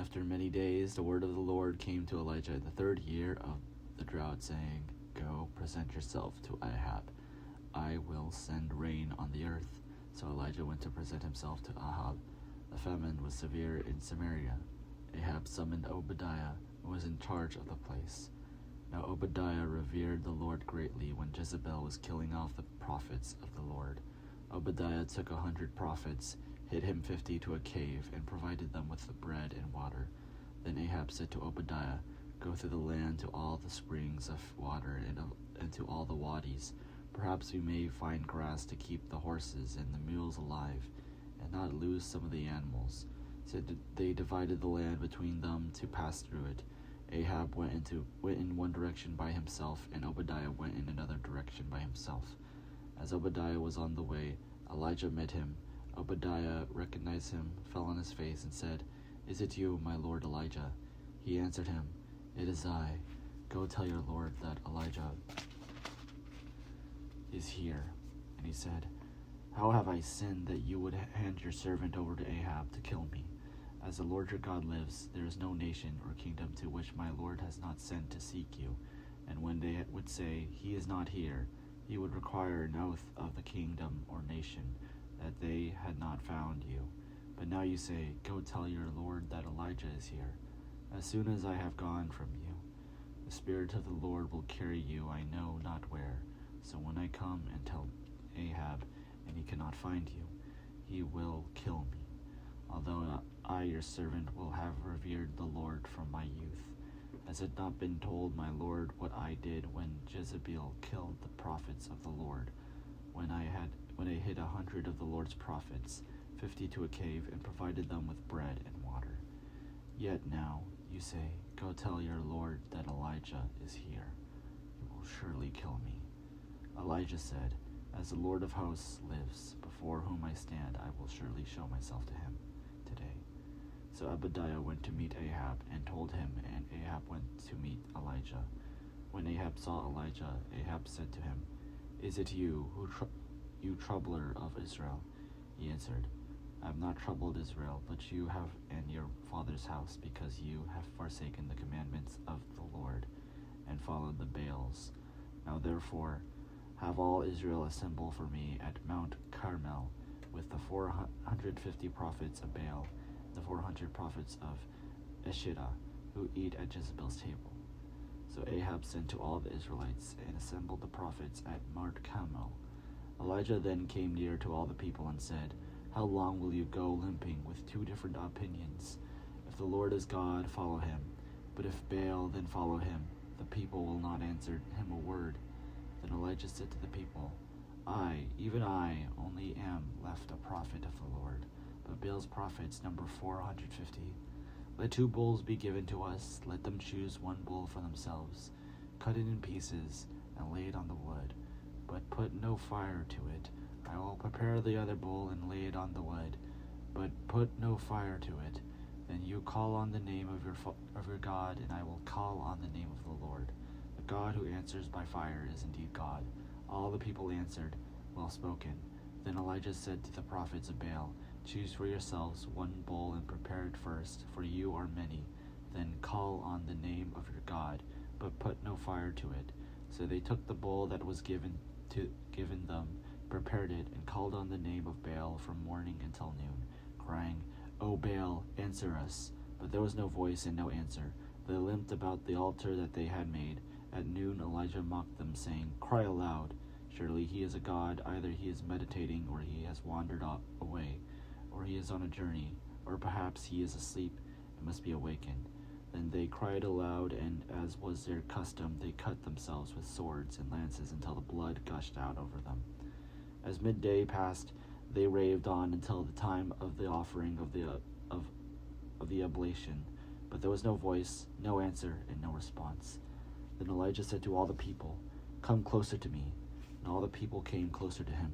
After many days, the word of the Lord came to Elijah in the 3rd year of the drought, saying, Go, present yourself to Ahab. I will send rain on the earth. So Elijah went to present himself to Ahab. The famine was severe in Samaria. Ahab summoned Obadiah, who was in charge of the place. Now Obadiah revered the Lord greatly when Jezebel was killing off the prophets of the Lord. Obadiah took 100 prophets, hid him 50 to a cave, and provided them with the bread and water. Then Ahab said to Obadiah, Go through the land to all the springs of water and to all the wadis. Perhaps we may find grass to keep the horses and the mules alive, and not lose some of the animals. So they divided the land between them to pass through it. Ahab went in one direction by himself, and Obadiah went in another direction by himself. As Obadiah was on the way, Elijah met him. Obadiah recognized him, fell on his face, and said, Is it you, my lord Elijah? He answered him, It is I. Go tell your lord that Elijah is here. And he said, How have I sinned that you would hand your servant over to Ahab to kill me? As the Lord your God lives, there is no nation or kingdom to which my Lord has not sent to seek you. And when they would say, He is not here, he would require an oath of the kingdom or nation that they had not found you. But now you say, Go tell your Lord that Elijah is here. As soon as I have gone from you, the Spirit of the Lord will carry you I know not where. So when I come and tell Ahab, and he cannot find you, he will kill me. Although I, your servant, will have revered the Lord from my youth. Has it not been told my Lord what I did when Jezebel killed the prophets of the Lord? When I hid 100 of the Lord's prophets, 50 to a cave, and provided them with bread and water. Yet now you say, Go tell your Lord that Elijah is here. He will surely kill me. Elijah said, As the Lord of hosts lives, before whom I stand, I will surely show myself to him today. So Obadiah went to meet Ahab and told him, and Ahab went to meet Elijah. When Ahab saw Elijah, Ahab said to him, Is it you, you troubler of Israel? He answered, I have not troubled Israel, but you have and your father's house, because you have forsaken the commandments of the Lord and followed the Baals. Now therefore, have all Israel assemble for me at Mount Carmel with the 450 prophets of Baal, the 400 prophets of Eshitah, who eat at Jezebel's table. So Ahab sent to all the Israelites and assembled the prophets at Mount Carmel. Elijah then came near to all the people and said, How long will you go limping with 2 different opinions? If the Lord is God, follow him. But if Baal, then follow him. The people will not answer him a word. Then Elijah said to the people, I, even I, only am left a prophet of the Lord, but Baal's prophets number 450. Let 2 bulls be given to us. Let them choose 1 bull for themselves. Cut it in pieces and lay it on the wood, but put no fire to it. I will prepare the other bull and lay it on the wood, but put no fire to it. Then you call on the name of your God, and I will call on the name of the Lord. The God who answers by fire is indeed God. All the people answered, Well spoken. Then Elijah said to the prophets of Baal, Choose for yourselves 1 bull and prepare it first, for you are many. Then call on the name of your God, but put no fire to it. So they took the bull that was given them, prepared it, and called on the name of Baal from morning until noon, crying, O Baal, answer us. But there was no voice and no answer. They limped about the altar that they had made. At noon Elijah mocked them, saying, Cry aloud. Surely he is a god. Either he is meditating, or he has wandered away, or he is on a journey, or perhaps he is asleep and must be awakened. Then they cried aloud, and as was their custom, they cut themselves with swords and lances until the blood gushed out over them. As midday passed, they raved on until the time of the offering of the oblation. But there was no voice, no answer, and no response. Then Elijah said to all the people, Come closer to me. And all the people came closer to him.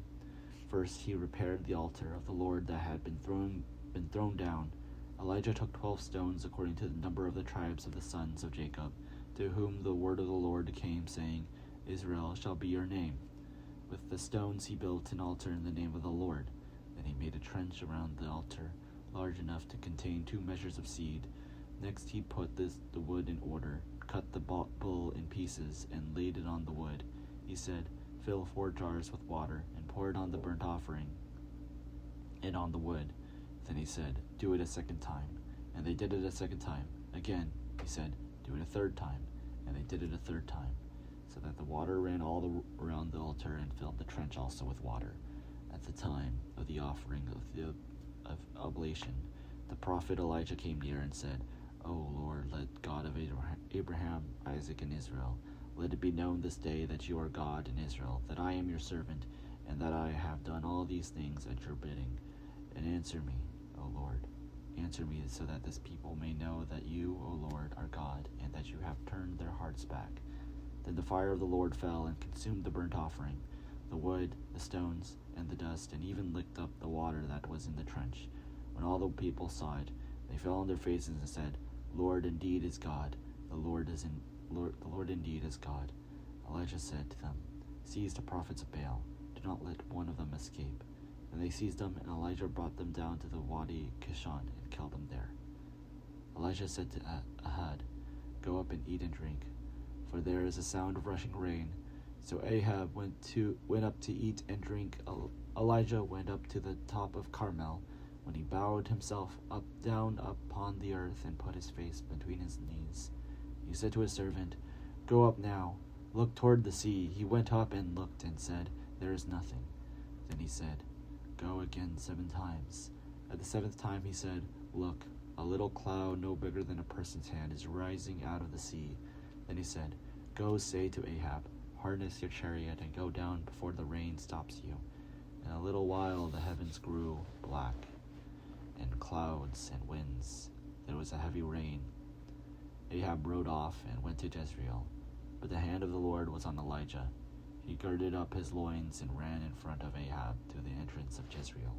First he repaired the altar of the Lord that had been thrown down. Elijah took 12 stones according to the number of the tribes of the sons of Jacob, to whom the word of the Lord came, saying, Israel shall be your name. With the stones he built an altar in the name of the Lord. Then he made a trench around the altar, large enough to contain 2 measures of seed. Next he put the wood in order, cut the bull in pieces, and laid it on the wood. He said, "Fill 4 jars with water, and pour it on the burnt offering and on the wood." Then he said, "Do it a second time." And they did it a second time. Again, he said, "Do it a third time." And they did it a third time, so that the water ran all around the altar and filled the trench also with water. At the time of the offering of oblation, the prophet Elijah came near and said, "O Lord, let God of Abraham, Isaac, and Israel, let it be known this day that you are God in Israel, that I am your servant, and that I have done all these things at your bidding. And answer me, O Lord. Answer me, so that this people may know that you, O Lord, are God, and that you have turned their hearts back." Then the fire of the Lord fell and consumed the burnt offering, the wood, the stones, and the dust, and even licked up the water that was in the trench. When all the people saw it, they fell on their faces and said, "Lord indeed is God. The Lord indeed is God." Elijah said to them, "Seize the prophets of Baal. Do not let one of them escape." And they seized them, and Elijah brought them down to the Wadi Kishon and killed them there. Elijah said to Ahab, "Go up and eat and drink, for there is a sound of rushing rain." So Ahab went up to eat and drink. Elijah went up to the top of Carmel. When he bowed himself down upon the earth and put his face between his knees, he said to his servant, "Go up now, look toward the sea." He went up and looked and said, "There is nothing." Then he said, "Go again 7 times. At the 7th time he said, "Look, a little cloud no bigger than a person's hand is rising out of the sea." Then he said, "Go say to Ahab, harness your chariot and go down before the rain stops you." In a little while the heavens grew black, and clouds and winds. There was a heavy rain. Ahab rode off and went to Jezreel, but the hand of the Lord was on Elijah. He girded up his loins and ran in front of Ahab to the entrance of Jezreel.